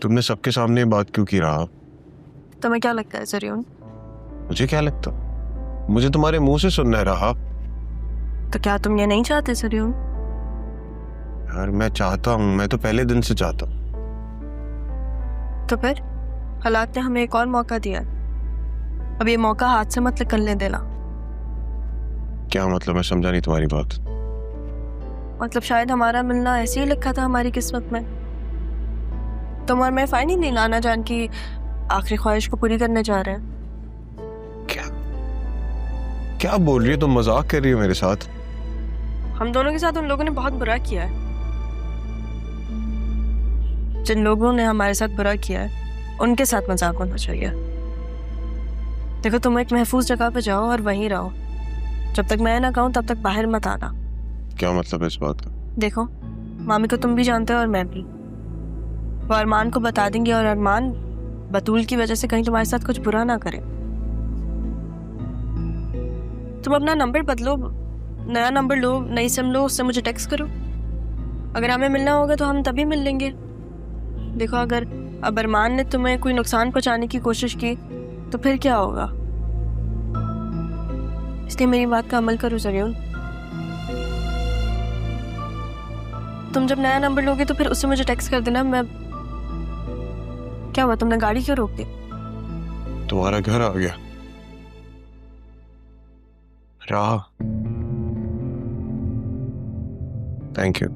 तुमने सबके सामने बात क्यों की रहा? तुम्हें क्या लगता है जरियन? मुझे क्या लगता? मुझे तुम्हारे मुंह से सुनना है रहा। तो क्या तुम ये नहीं चाहते जरियन? यार मैं चाहता हूँ, मैं तो पहले दिन से चाहता हूँ। तो फिर हालात ने हमें एक और मौका दिया। अब ये मौका हाथ से मत निकलने देना। क्या मतलब? मैं समझा नहीं तुम्हारी बात। मतलब शायद हमारा मिलना ऐसे ही लिखा था हमारी किस्मत में। तुम और मैं फाइनली नहीं नाना जान की आखिरी ख्वाहिश को पूरी करने जा रहे हैं। क्या क्या बोल रही हो तुम? मजाक कर रही हो मेरे साथ? हम दोनों के साथ उन लोगों ने बहुत बुरा किया है। जिन लोगों ने हमारे साथ बुरा किया है उनके साथ मजाक होना चाहिए। देखो, तुम एक महफूज जगह पे जाओ और वहीं रहो। जब तक मैं ना कहूँ तब तक बाहर मत आना। क्या मतलब है इस बात का? देखो, मामी को तुम भी जानते हो और मैं भी। वो अरमान को बता देंगे और अरमान बतूल की वजह से कहीं तुम्हारे साथ कुछ बुरा ना करे। तुम अपना नंबर बदलो, नया नंबर लो, नई सिम लो, उससे मुझे टेक्स्ट करो। अगर हमें मिलना होगा तो हम तभी मिल लेंगे। देखो, अगर अब अरमान ने तुम्हें कोई नुकसान पहुंचाने की कोशिश की तो फिर क्या होगा? इसलिए मेरी बात का अमल करो जरियन। तुम जब नया नंबर लोगे तो फिर उससे मुझे टेक्स्ट कर देना। मैं क्या हुआ, तुमने गाड़ी क्यों रोक दी? तुम्हारा घर आ गया राह। Thank you.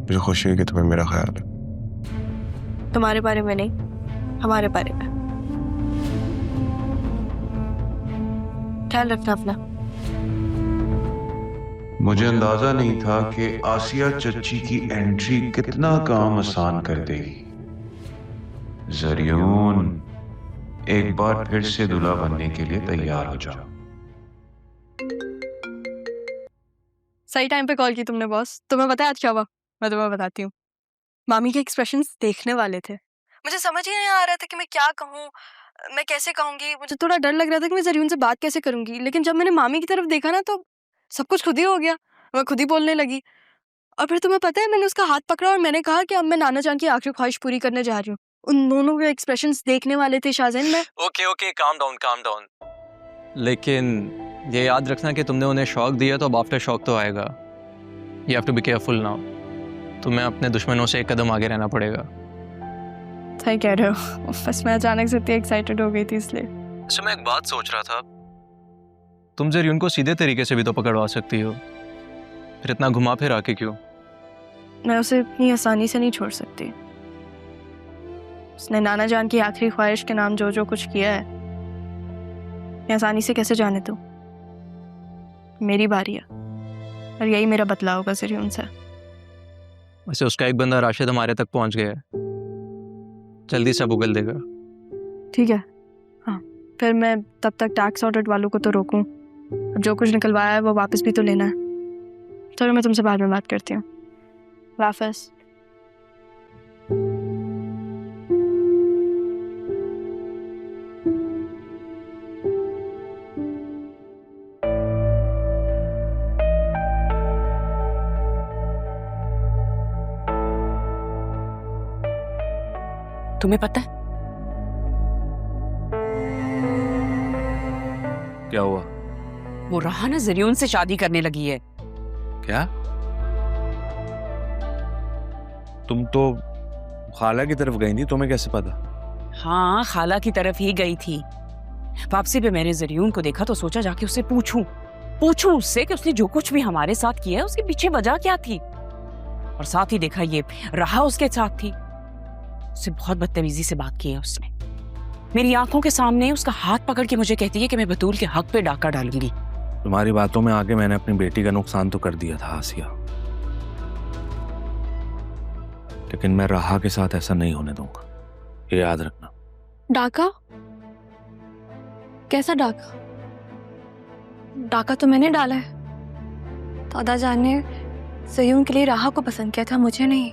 मुझे खुशी है कि तुम्हें मेरा ख्याल है। तुम्हारे बारे में नहीं, हमारे बारे में। ख्याल रखना अपना। मुझे अंदाजा नहीं था कि आसिया चच्ची की एंट्री कितना काम आसान कर देगी। जरियून, एक बार फिर से दूल्हा बनने के लिए तैयार हो जाओ। सही टाइम पे कॉल की तुमने बॉस। तुम्हें पता है आज क्या हुआ? मैं तुम्हें बताती हूँ। मामी के एक्सप्रेशंस देखने वाले थे। मुझे समझ ही नहीं आ रहा था कि मैं क्या कहूँ, मैं कैसे कहूँगी। मुझे थोड़ा डर लग रहा था कि मैं जरियून से बात कैसे करूँगी। लेकिन जब मैंने मामी की तरफ देखा ना तो सब कुछ खुद ही हो गया। मैं खुद ही बोलने लगी। और फिर तुम्हें पता है, मैंने उसका हाथ पकड़ा और मैंने कहा कि अब मैं नाना जान की आखिरी ख्वाहिश पूरी करने जा रही हूँ। उन दोनों के एक्सप्रेशंस देखने वाले थे शाहजैन। मैं ओके काम डाउन। लेकिन ये याद रखना कि तुमने उन्हें शॉक दिया तो अब आफ्टर शॉक तो आएगा। You have to be careful now. तुम्हें अपने दुश्मनों से एक कदम आगे रहना पड़ेगा। सही कह रहे हो। बस मैं अचानक से इतनी एक्साइटेड हो गई थी इसलिए। अच्छा, मैं एक बात सोच रहा था, तुम जरियून को सीधे तरीके से भी तो पकड़वा सकती हो, फिर इतना घुमा फिर आके क्यों? मैं उसे इतनी आसानी से नहीं छोड़ सकती। उसने नाना जान की आखिरी ख्वाहिश के नाम जो जो कुछ किया है, मैं आसानी से कैसे जाने दूं? मेरी बारी है और यही मेरा बदला होगा जरियून से। वैसे उसका एक बंदा राशिद हमारे तक पहुंच गया है, जल्दी से उगल देगा। ठीक है, हाँ। फिर मैं तब तक टैक्स ऑडिट वालों को तो रोकूं। अब जो कुछ निकलवाया है वो वापस भी तो लेना है। चलो, मैं तुमसे बाद में बात करती हूँ। वापस। तुम्हें पता है क्या हुआ? वो राहा ना जरियून से शादी करने लगी है। क्या? तुम तो खाला की तरफ गई थी, तुम्हें कैसे पता? हाँ, खाला की तरफ ही गई थी। वापसी पे मैंने जरियून को देखा तो सोचा जाके उससे पूछूं उससे कि उसने जो कुछ भी हमारे साथ किया है उसके पीछे वजह क्या थी। और साथ ही देखा ये राहा उसके साथ थी। उससे बहुत बदतमीजी से बात की है उसने। मेरी आंखों के सामने उसका हाथ पकड़ के मुझे कहती है कि मैं बतूल के हक पे डाका डालूंगी। तुम्हारी बातों में आगे मैंने अपनी बेटी का नुकसान तो कर दिया था आसिया, लेकिन मैं राहा के साथ ऐसा नहीं होने दूंगा, ये याद रखना। डाका? कैसा डाका? डाका तो मैंने डाला है। दादा जान ने जरियून के लिए राहा को पसंद किया था, मुझे नहीं।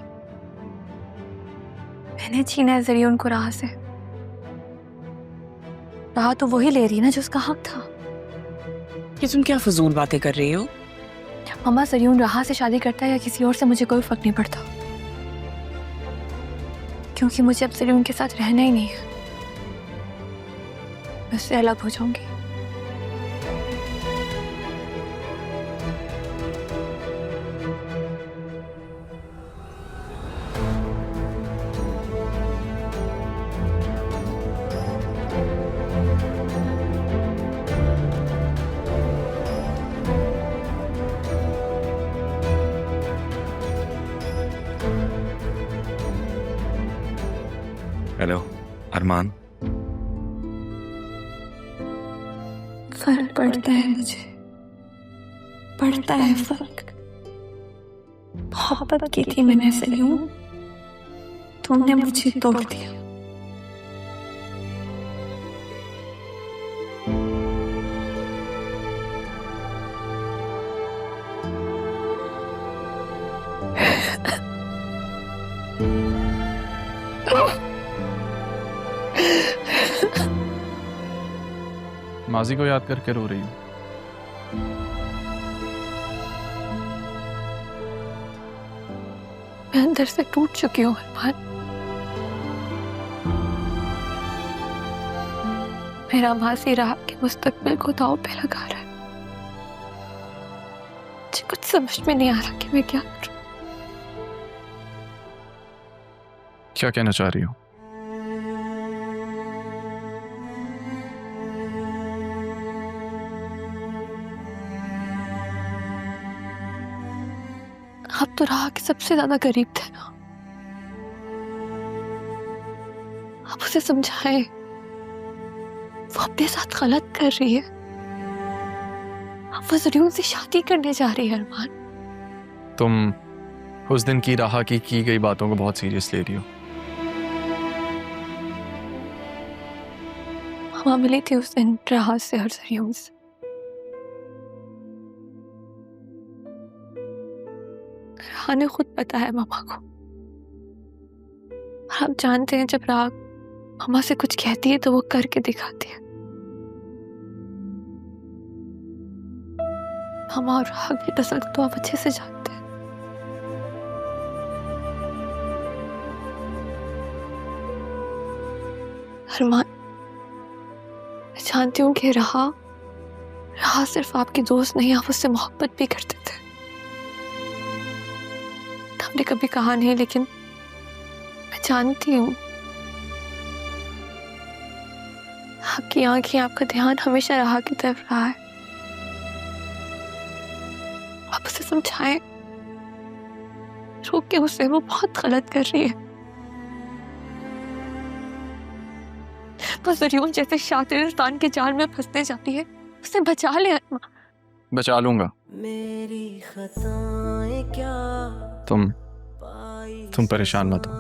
मैंने छीना है जरियून को राहा से। राहा तो वही ले रही ना जो उसका हक था। ये तुम क्या फजूल बातें कर रही हो? मम्मा, जरियून राहा से शादी करता है या किसी और से, मुझे कोई फर्क नहीं पड़ता। क्योंकि मुझे अब सिर्फ उनके साथ रहना ही नहीं है, मैं उससे अलग हो जाऊंगी। हेलो अरमान, फर्क पड़ता है मुझे, पड़ता है फर्क। मोहब्बत की थी मैंने से यूं, तुमने मुझे तोड़ दिया। माजी को याद करके रो रही हूँ। मैं अंदर से टूट चुकी हूँ अरमान। मेरा मासी राह के मुस्तकबिल को दांव पे लगा रहा है। मुझे कुछ समझ में नहीं आ रहा कि मैं क्या करूं। क्या कहना चाह रही हो? आप तो राह के सबसे ज्यादा करीब थे ना, आप उसे समझाएं, वो अपने साथ गलत कर रही है। आप वो ज़रूर से शादी करने जा रही है अरमान। तुम उस दिन की राह की गई बातों को बहुत सीरियस ले रही हो। मामा मिली थी उस दिन राह से और ज़रूर से। राह ने खुद बताया मामा को, और आप जानते हैं जब राह मामा से कुछ कहती है तो वो करके दिखाती है। मामा और राह की पसंद तो आप अच्छे से जानते हैं। अरमान, मैं जानती हूँ कि राह सिर्फ आपकी दोस्त नहीं, आप उससे मोहब्बत भी करते थे। हमने कभी कहा नहीं, लेकिन मैं जानती हूँ आपकी आंखें, आपका ध्यान हमेशा राह की तरफ रहा है। आप उसे समझाएं, रोक के उसे, वो बहुत गलत कर रही है। वो ज़रूर जैसे शातिरिस्तान के जाल में फंसने जाती है, उसे बचा ले अरमान। बचा लूंगा। तुम परेशान मत हो।